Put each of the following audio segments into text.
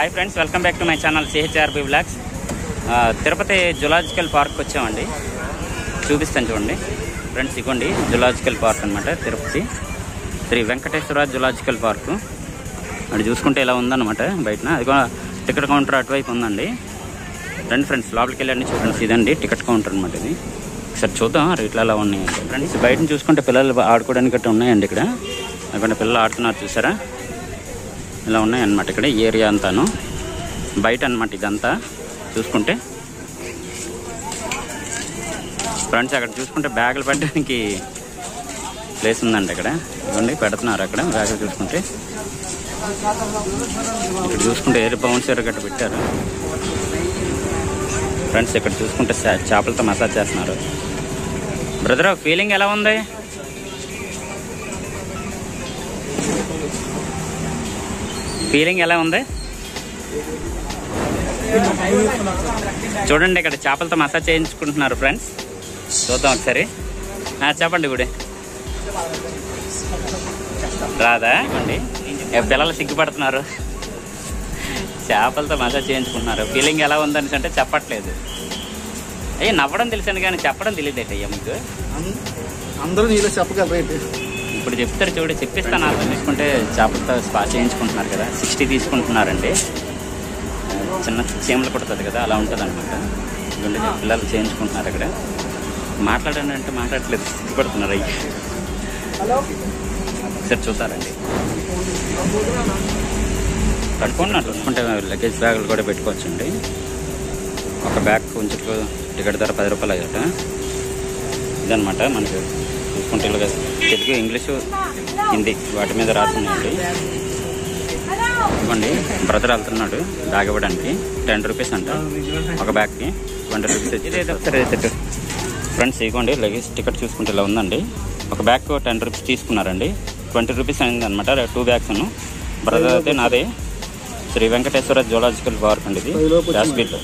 Hi friends, welcome back to my channel CHRB Vlogs. Tirupati zoological park వచ్చామండి. చూపిస్తాను చూడండి friends. ఇగోండి జులాజికల్ పార్క్ అనమాట, తిరుపతి శ్రీ వెంకటేశ్వర జులాజికల్ పార్కు. అది చూసుకుంటే ఇలా ఉందన్నమాట బయటన. అది కూడా టికెట్ కౌంటర్ అటువైపు ఉందండి. రండి ఫ్రెండ్స్, లోపలికి వెళ్ళండి. చూడండి, ఇదండి టికెట్ కౌంటర్ అనమాట. ఇది ఒకసారి చూద్దాం రేట్లు ఎలా ఉన్నాయి ఫ్రెండ్స్. బయటను చూసుకుంటే పిల్లలు ఆడుకోవడానికి గట్రా ఉన్నాయండి. ఇక్కడ అక్కడ పిల్లలు ఆడుతున్నారు, చూసారా? ఇలా ఉన్నాయన్నమాట ఇక్కడ ఏరియా అంతాను. బయట అనమాట ఇదంతా చూసుకుంటే ఫ్రెండ్స్. అక్కడ చూసుకుంటే బ్యాగులు పెట్టడానికి ప్లేస్ ఉందండి. అక్కడ ఇవ్వండి పెడుతున్నారు అక్కడ బ్యాగులు. చూసుకుంటే ఇక్కడ చూసుకుంటే ఎయిర్ బౌన్సర్ గట్రా పెట్టారు ఫ్రెండ్స్. ఇక్కడ చూసుకుంటే చేపలతో మసాజ్ చేస్తున్నారు. బ్రదర్, ఫీలింగ్ ఎలా ఉంది? ఫీలింగ్ ఎలా ఉంది చూడండి. ఇక్కడ చేపలతో మసాజ్ చేయించుకుంటున్నారు ఫ్రెండ్స్. చూద్దాం ఒకసారి. చెప్పండి గుడి రాదా అండి? పిల్లలు సిగ్గుపడుతున్నారు. చేపలతో మసాజ్ చేయించుకుంటున్నారు. ఫీలింగ్ ఎలా ఉందని అంటే చెప్పట్లేదు. అయ్యి నవ్వడం తెలిసాను కానీ చెప్పడం తెలియదు అయ్యా మీకు. అందరూ నీలో చెప్పగలరు. ఇప్పుడు చెప్తారు చూడు, చెప్పిస్తాను. అర్థం తీసుకుంటే చేపలతో స్పా చేయించుకుంటున్నారు కదా, 60 తీసుకుంటున్నారండి. చిన్న చీమలు కుడుతుంది కదా, అలా ఉంటుంది అనమాట. ఇవ్వండి పిల్లలు చేయించుకుంటున్నారు. అక్కడ మాట్లాడండి అంటే మాట్లాడట్లేదు, సిగ్గుపడుతున్నారు. అయ్యి సరే చూసారండి. కట్టుకున్నట్టు చూసుకుంటే లగేజ్ బ్యాగులు కూడా పెట్టుకోవచ్చండి. ఒక బ్యాగ్ ఉంచుకు టికెట్ ధర 10 రూపాయలు అయ్యాట. ఇదనమాట మనకి చూసుకుంటే ఇలాగ తెలుగు, ఇంగ్లీషు, హిందీ వాటి మీద రాస్తున్నాయండి. ఇవ్వండి బ్రదర్ వెళ్తున్నాడు బ్యాగ్ ఇవ్వడానికి. 10 రూపీస్ అంట ఒక బ్యాగ్కి. 20 రూపీస్ ఇదేదో సరే ఫ్రెండ్స్. ఇవ్వండి లగేజ్ టికెట్ చూసుకుంటే ఇలా ఉందండి. ఒక బ్యాగ్ 10 రూపీస్ తీసుకున్నారండి. 20 రూపీస్ అయింది అనమాట. 2 బ్యాగ్స్. బ్రదర్ అయితే నాదే శ్రీ వెంకటేశ్వర జులాజికల్ పార్క్ అండి. ఇది హాస్పిటల్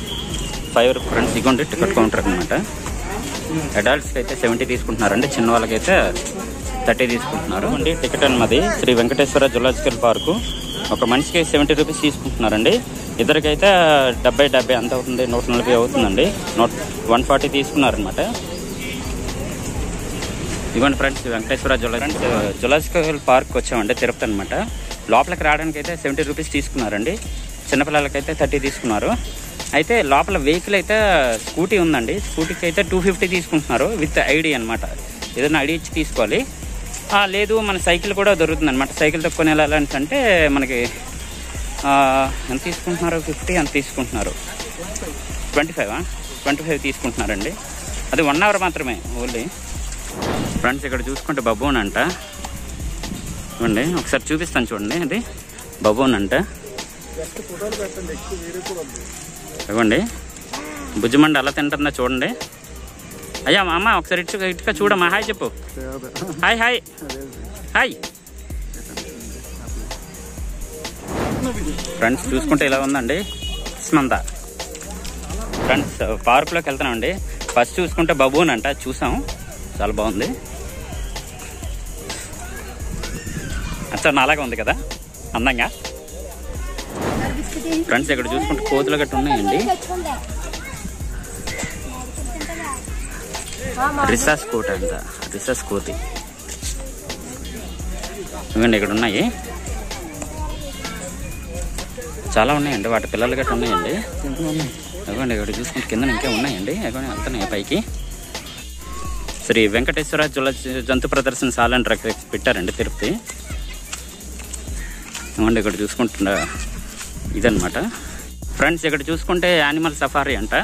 5 ఫ్రెండ్స్. ఇవ్వండి టికెట్ కౌంటర్ అనమాట. అడల్ట్స్కి అయితే 70 తీసుకుంటున్నారండి, చిన్న వాళ్ళకైతే 30 తీసుకుంటున్నారు అండి. టికెట్ అన్నది శ్రీ వెంకటేశ్వర జులాజికల్ పార్కు. ఒక మనిషికి 70 రూపీస్ తీసుకుంటున్నారండి. ఇద్దరికైతే 70 ఎంత అవుతుంది? 140 అవుతుందండి. 140 తీసుకున్నారనమాట. ఇవ్వండి ఫ్రెండ్స్, వెంకటేశ్వర జులాజికల్ పార్క్ వచ్చామండి, తిరుపతి అనమాట. లోపలికి రావడానికి అయితే 70 రూపీస్ తీసుకున్నారండి. చిన్నపిల్లలకైతే 30 తీసుకున్నారు. అయితే లోపల వెహికల్ అయితే స్కూటీ ఉందండి. స్కూటీకి అయితే 250 తీసుకుంటున్నారు విత్ ఐడి అనమాట. ఏదైనా ఐడి ఇచ్చి తీసుకోవాలి. లేదు మన సైకిల్ కూడా దొరుకుతుంది అనమాట. సైకిల్ తక్కువ వెళ్ళాలని అంటే మనకి ఎంత తీసుకుంటున్నారు? 50 అంత తీసుకుంటున్నారు. 25 తీసుకుంటున్నారండి. అది 1 అవర్ మాత్రమే ఓన్లీ ఫ్రెండ్స్. ఇక్కడ చూసుకుంటే బబూన్ అంట. ఇవ్వండి ఒకసారి చూపిస్తాను చూడండి. అది బబూన్ అంట. ఇవ్వండి బుజ్జిమండి అలా తింటుందా చూడండి. అయ్యా మా అమ్మ ఒకసారి ఇటుగా చూడమ్మా. హాయ్ చెప్పు. Hi hi hi friends. చూసుకుంటే ఇలా ఉందండి స్మంత. ఫ్రెండ్స్ పార్కులోకి వెళ్తున్నామండి. ఫస్ట్ చూసుకుంటే బబూన్ అంట. చూసాం, చాలా బాగుంది. అచ్చా నాలాగా ఉంది కదా అందంగా. ఫ్రెండ్స్ ఇక్కడ చూసుకుంటే కోతులు గట్టు ఉన్నాయండి. రిసాస్ కోట అంట, రిసాస్ కోతి. ఇవ్వండి ఇక్కడ ఉన్నాయి, చాలా ఉన్నాయండి. వాటి పిల్లలు గట్టు ఉన్నాయండి. ఇవ్వండి ఇక్కడ చూసుకుంటే కింద ఇంకా ఉన్నాయండి. ఇవ్వండి వెళ్తున్నాయి పైకి. శ్రీ వెంకటేశ్వర జంతు ప్రదర్శనశాల అని పెట్టారండి తిరుపతి. ఇవ్వండి ఇక్కడ చూసుకుంటున్నా ఇదనమాట ఫ్రెండ్స్. ఇక్కడ చూసుకుంటే యానిమల్ సఫారీ అంట,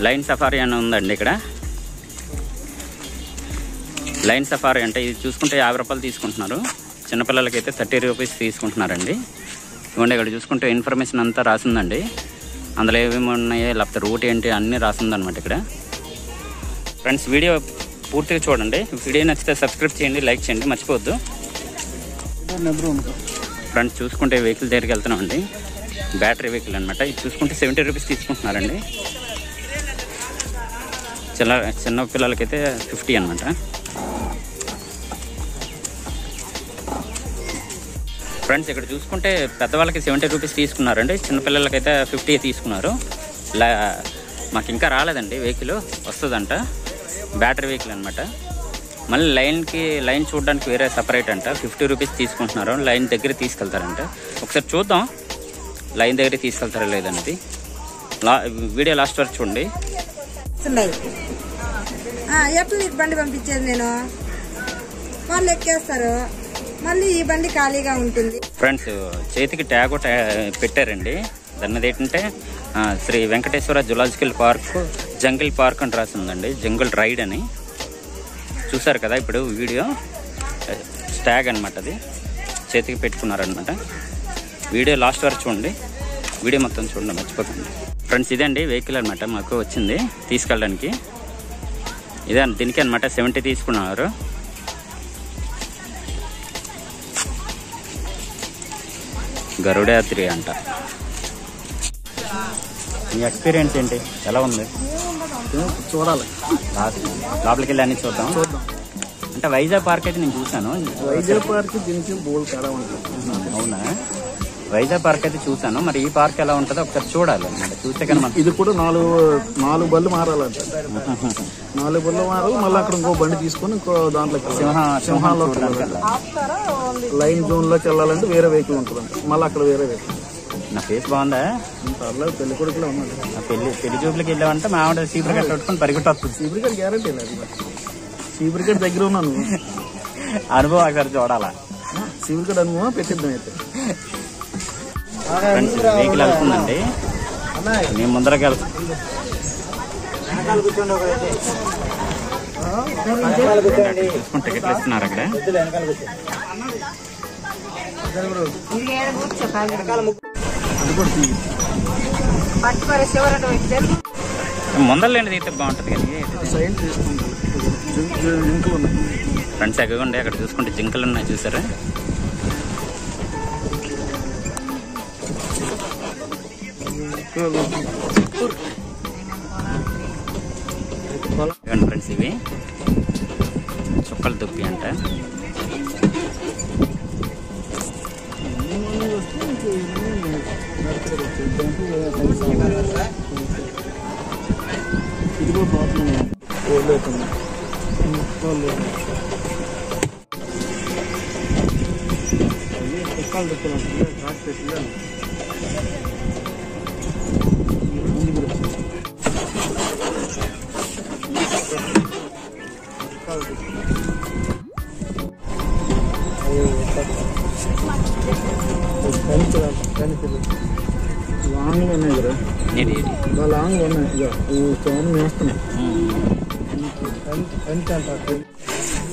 లైన్ సఫారీ అని ఉందండి. ఇక్కడ లైన్ సఫారీ అంటే ఇది చూసుకుంటే 50 రూపాయలు తీసుకుంటున్నారు. చిన్నపిల్లలకైతే 30 రూపీస్ తీసుకుంటున్నారండి. ఇవ్వండి ఇక్కడ చూసుకుంటే ఇన్ఫర్మేషన్ అంతా రాసిందండి. అందులో ఏమేమి ఉన్నాయో లేకపోతే రూట్ ఏంటి అన్నీ రాసిందనమాట ఇక్కడ. ఫ్రెండ్స్ వీడియో పూర్తిగా చూడండి. వీడియో నచ్చితే సబ్స్క్రైబ్ చేయండి, లైక్ చేయండి, మర్చిపోవద్దు. ఫ్రెండ్స్ చూసుకుంటే వెహికల్ దగ్గరికి వెళ్తున్నామండి. బ్యాటరీ వెహికల్ అనమాట. ఇది చూసుకుంటే 70 రూపీస్ తీసుకుంటున్నారండి. చిన్న పిల్లలకైతే 50 అనమాట. ఫ్రెండ్స్ ఇక్కడ చూసుకుంటే పెద్దవాళ్ళకి 70 రూపీస్ తీసుకున్నారండి, చిన్నపిల్లలకైతే 50 తీసుకున్నారు. మాకు ఇంకా రాలేదండి, వెహికల్ వస్తుందంట, బ్యాటరీ వెహికల్ అనమాట. మళ్ళీ లైన్ చూడడానికి వేరే సపరేట్ అంట, 50 రూపీస్ తీసుకుంటున్నారు. లైన్ దగ్గర తీసుకెళ్తారంట. ఒకసారి చూద్దాం లైన్ దగ్గర తీసుకెళ్తారా లేదన్నది. వీడియో లాస్ట్ వరకు చూడండి. ఎప్పుడు నీకు బండి పంపించేది నేను, వాళ్ళు ఎక్కేస్తారు, మళ్ళీ ఈ బండి ఖాళీగా ఉంటుంది. ఫ్రెండ్స్ చేతికి ట్యాగ్ పెట్టారండి. దాన్ని ఏంటంటే Sri Venkateswara zoological park jungle park అని రాసిందండి, జంగిల్ రైడ్ అని. చూసారు కదా ఇప్పుడు వీడియో, ట్యాగ్ అనమాట, అది చేతికి పెట్టుకున్నారనమాట. వీడియో లాస్ట్ వరకు చూడండి, వీడియో మొత్తం చూడండి, మర్చిపోకండి. ఫ్రెండ్స్ ఇదండి వెహికల్ అనమాట మాకు వచ్చింది తీసుకెళ్ళడానికి. ఇదే దీనికి అనమాట 70 తీసుకున్నారు. గరుడాద్రి అంట. మీ ఎక్స్పీరియన్స్ ఏంటి, ఎలా ఉంది? చూడాలి, లోపలికి వెళ్ళి అన్ని చూద్దాం. అంటే వైజాగ్ పార్క్ అయితే నేను చూసాను. వైజాగ్ పార్క్ దీనికి బోల్ తేడా ఉంటుంది. అవునా? వైజాగ్ పార్క్ అయితే చూసాను, మరి ఈ పార్క్ ఎలా ఉంటుందో ఒకసారి చూడాలి అనమాట. చూస్తే కానీ ఇది కూడా నాలుగు బళ్ళు మారాలంట. 4 బళ్ళు మారాలి, మళ్ళీ అక్కడ ఇంకో బండి తీసుకొని ఇంకో దాంట్లోకి సింహాల్లో లైన్ జోన్ లోకి వెళ్ళాలంటే వేరే వెహికల్ ఉంటుందంట, మళ్ళీ అక్కడ వేరే వెహికల్. నా ఫేస్ బాగుందా? పర్లేదు, పెళ్లి కొడుకులో ఉన్నాడు. పెళ్లి చూపులకి వెళ్ళామంటే మా ఆవిడ సీపర్ కట్ పెట్టుకుని పరిగెట్టు వస్తుంది. సీపర్ కట్ గ్యారంటీ లేదు, సీపర్ కట్ దగ్గర ఉన్నాను. అనుభవం ఒకసారి చూడాలా? సీపర్ కట్ అనుభవం పెట్టిద్దాం అయితే. ఫ్రెండ్స్ వెహికల్ వెళ్తుందండి, మేము ముందరకి వెళ్తాం. చూసుకుని టికెట్లు ఇస్తున్నారు అక్కడ. ముందరలేండి అయితే బాగుంటుంది కదా. ఫ్రెండ్స్ ఎగ్గండి, అక్కడ చూసుకుంటే జింకలు ఉన్నాయి చూసారా? ఫ్రెండ్స్ ఇవి చుక్కల దుప్పి అంట. లాంగ్ ఉన్నాయి కదా, లాంగ్ ఉన్నాయి.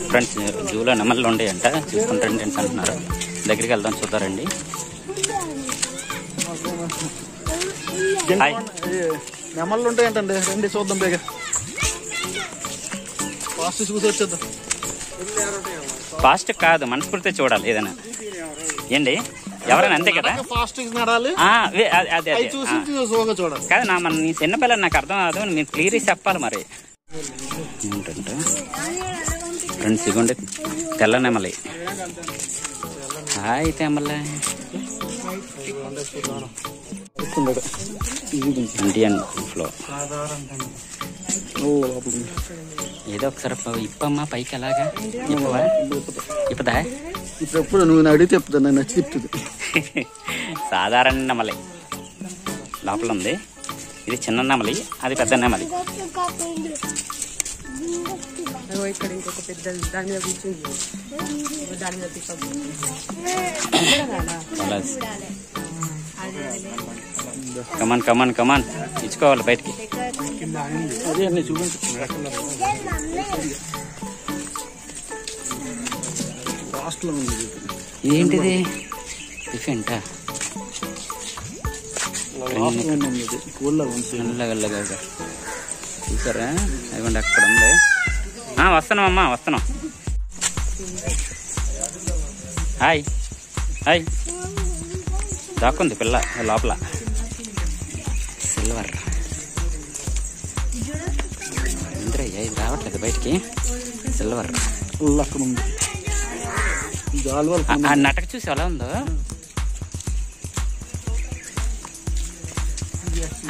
ఫ్రెండ్స్ జూలో నెమళ్ళు ఉండేయంట, చూసుకుంటారండి ఫ్రెండ్స్ అంటున్నారు. దగ్గరికి వెళ్దాం, చూద్దారండి. నెమళ్ళు ఉంటాయంటండి, రండి చూద్దాం. బేగా ఫాస్ట్ చూసి వచ్చేద్దాం. ఫాస్ట్ కాదు, మనస్ఫూర్తి చూడాలి ఏదైనా. ఏంటి ఎవరైనా అంతే కదా, ఫాస్ట్ నడాలి. అదే చూడాలి కాదు నా నీ చిన్నపిల్లలు నాకు అర్థం కాదు, మీరు క్లియర్ చెప్పాలి. మరి ఏంటంటే ఫ్రెండ్స్ ఇగోండి తెల్ల నెమలి. హాయ్ తెమలే, ఇండియన్ ఫ్లో. ఏదో ఒకసారి ఇప్పమ్మా పైకి, ఎలాగా ఇప్పవా? ఇప్పదా? ఇప్పుడు నువ్వు అడిగితే చెప్తా, నన్ను నచ్చి చెప్తుంది. సాధారణ నెమలి లోపల ఉంది. ఇది చిన్న నెమలి, అది పెద్ద నెమలి. ఇక్కడ ఇంకొక పెద్ద దాని మీద కూర్చుంది, దాని మీద కమాన్ కమాన్ కమాన్ ఇచ్చుకోవాలి బయటికి. అదే అన్నీ చూపించు. ఏంటిది డిఫెంటా? చూసారా? అదిగోండి అక్కడ ఉంది. వస్తున్నాం అమ్మా, వస్తున్నాం. Hi hi. దాక్కుంది పిల్ల లోపల. సిల్వర్ ఇంద్రయ్య, ఇది రావట్లేదు బయటికి. సిల్వర్ అక్కడ ఉంది. ఆ నటక చూసి ఎలా ఉందో.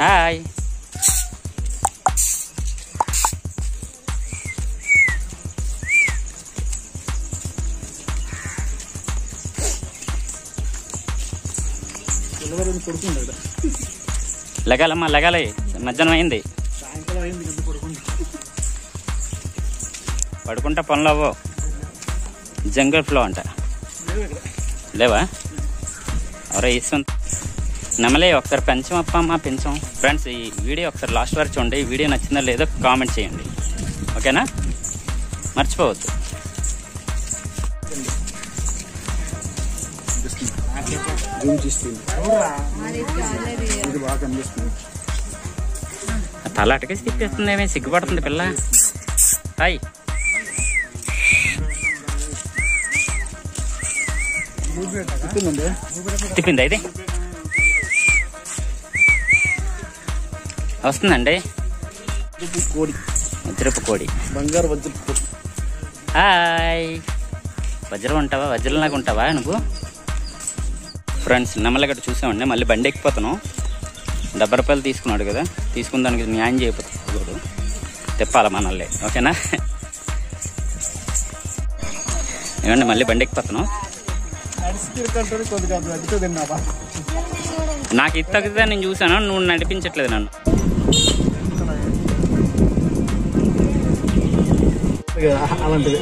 హాయ్. లెగాలమ్మా లెగాలి, మధ్యాహ్నం అయింది. పడుకుంటా పనులు అవ్వో, జంగల్ ఫ్లో అంట. లేవా ఎవరో ఇష్టం నమ్మలే. ఒకసారి పెంచం అప్ప అమ్మ పెంచం. ఫ్రెండ్స్ ఈ వీడియో ఒకసారి లాస్ట్ వరకు చూడండి. ఈ వీడియో నచ్చిందో లేదో కామెంట్ చేయండి, ఓకేనా? మర్చిపోవద్దు. తల అటకేసి తిప్పేస్తుంది, ఏమీ సిగ్గుపడుతుంది పిల్ల. హాయ్. తిప్పింది అయితే వస్తుందండి. వజ్రపు కోడి, బంగారు వజ్రపు కోడి. హాయ్. వజ్రం ఉంటావా? వజ్రంలాగా ఉంటావా నువ్వు? ఫ్రెండ్స్ నెమ్మలగడ్డ చూసామండి. మళ్ళీ బండి ఎక్కిపోతున్నాం. 70 రూపాయలు తీసుకున్నాడు కదా, తీసుకున్న దానికి న్యాయం చేయకూడదు, తిప్పాలి మనల్ని, ఓకేనా? ఏమండి మళ్ళీ బండి ఎక్కిపోతున్నాం. నాకు ఇది తగ్గితే నేను చూసాను, నువ్వు నడిపించట్లేదు నన్ను. అలాంటిది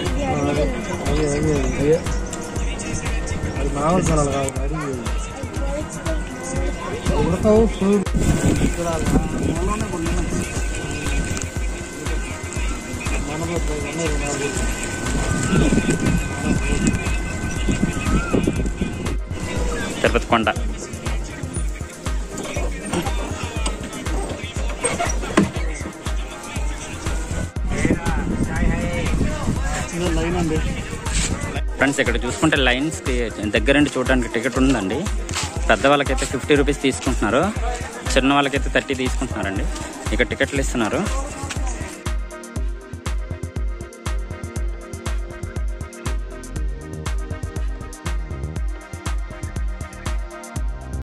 తిరుపతి కొండ. ఫ్రెండ్స్ ఇక్కడ చూసుకుంటే లైన్స్ దగ్గర నుండి చూడడానికి టికెట్ ఉందండి. పెద్ద వాళ్ళకైతే 50 రూపీస్ తీసుకుంటున్నారు, చిన్న వాళ్ళకైతే 30 తీసుకుంటున్నారండి. ఇక్కడ టికెట్లు ఇస్తున్నారు.